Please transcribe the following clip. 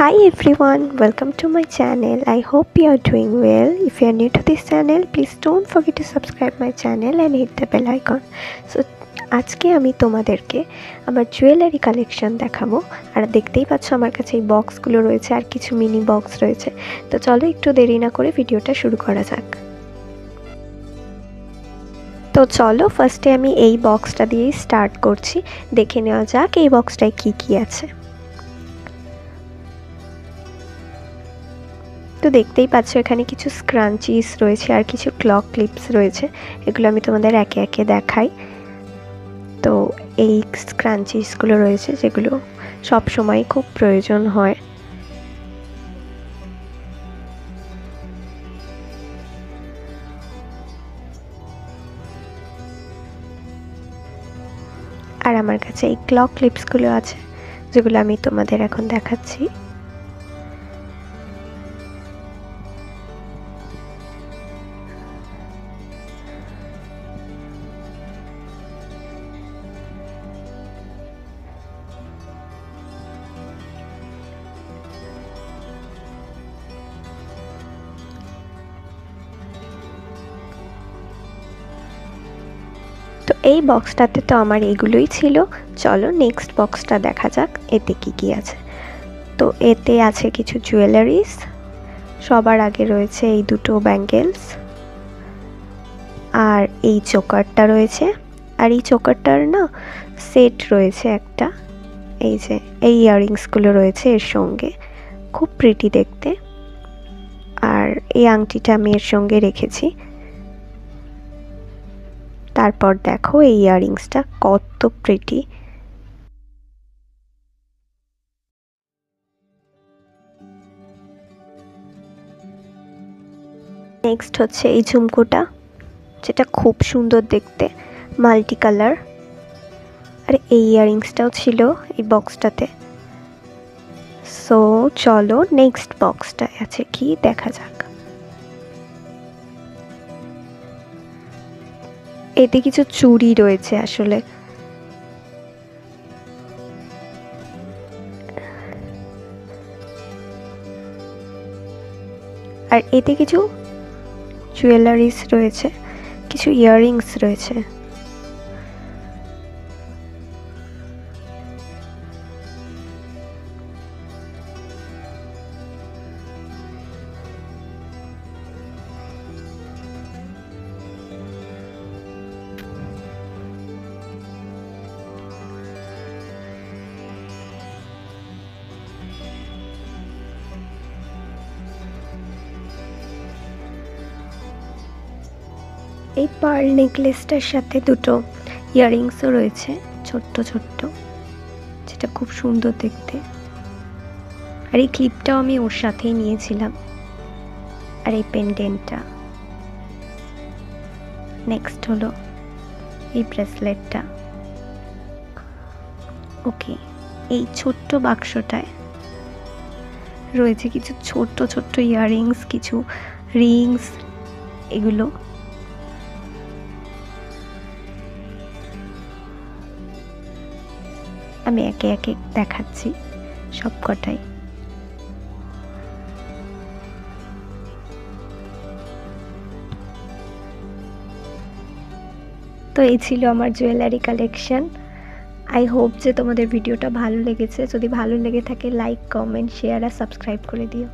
Hi everyone, welcome to my channel. I hope you are doing well. If you are new to this channel, please don't forget to subscribe my channel and hit the bell icon. So আজকে আমি তোমাদেরকে আমার jewellery collection দেখাবো। আর দেখতেই পাচ্ছ আমার কাছে এই বক্সগুলো রয়েছে আর কিছু মিনি বক্স রয়েছে। তো চলো একটু দেরি না করে ভিডিওটা শুরু করা যাক। তো চলো ফার্স্টে আমি এই বক্সটা দিয়েই স্টার্ট করছি। দেখে নেওয়া যাক এই বক্সটায় কি কি আছে। তো দেখতেই পাচ্ছ এখানে কিছু স্ক্রাঞ্চিস রয়েছে আর কিছু ক্লক ক্লিপস রয়েছে, এগুলো আমি তোমাদের একে একে দেখাই। তো এই স্ক্রাঞ্চিসগুলো রয়েছে যেগুলো সব সময় খুব প্রয়োজন হয়। আর আমার কাছে এই ক্লক ক্লিপসগুলো আছে যেগুলো আমি তোমাদের এখন দেখাচ্ছি। তো এই বক্সটাতে তো আমার এগুলোই ছিল। চলো নেক্সট বক্সটা দেখা যাক এতে কি কি আছে। তো এতে আছে কিছু জুয়েলারিস। সবার আগে রয়েছে এই দুটো ব্যাঙ্গেলস আর এই চোকারটা রয়েছে। আর এই চোকারটার না সেট রয়েছে একটা, এই যে এই ইয়াররিংসগুলো রয়েছে এর সঙ্গে, খুব প্রিটি দেখতে। আর এই আংটিটা আমি এর সঙ্গে রেখেছি। তারপর দেখো এই ইয়াররিংসটা কত প্রিটি। নেক্সট হচ্ছে এই ঝুমকোটা, যেটা খুব সুন্দর দেখতে, মাল্টি কালার। আর এই ইয়াররিংসটাও ছিল এই বক্সটাতে। সো চলো নেক্সট বক্সটায় আছে কি দেখা যাক। এতে কিছু চুড়ি রয়েছে আসলে। আর এতে কিছু জুয়েলারিস রয়েছে, কিছু ইয়াররিংস রয়েছে। এই পার্ল নেকলেসটার সাথে দুটো ইয়াররিংসও রয়েছে ছোট্ট ছোট্ট, যেটা খুব সুন্দর দেখতে। আর এই ক্লিপটাও আমি ওর সাথেই নিয়েছিলাম। আর এই পেন্ডেন্টটা। নেক্সট হলো এই ব্রেসলেটটা। ওকে, এই ছোট্ট বাক্সটায় রয়েছে কিছু ছোট্ট ছোট্ট ইয়াররিংস, কিছু রিংস, এগুলো। আমি একে একে দেখাচ্ছি সবকটাই। তো এই ছিল আমার জুয়েলারি কালেকশন। আই হোপ যে তোমাদের ভিডিওটা ভালো লেগেছে। যদি ভালো লেগে থাকে লাইক, কমেন্ট, শেয়ার আর সাবস্ক্রাইব করে দিও।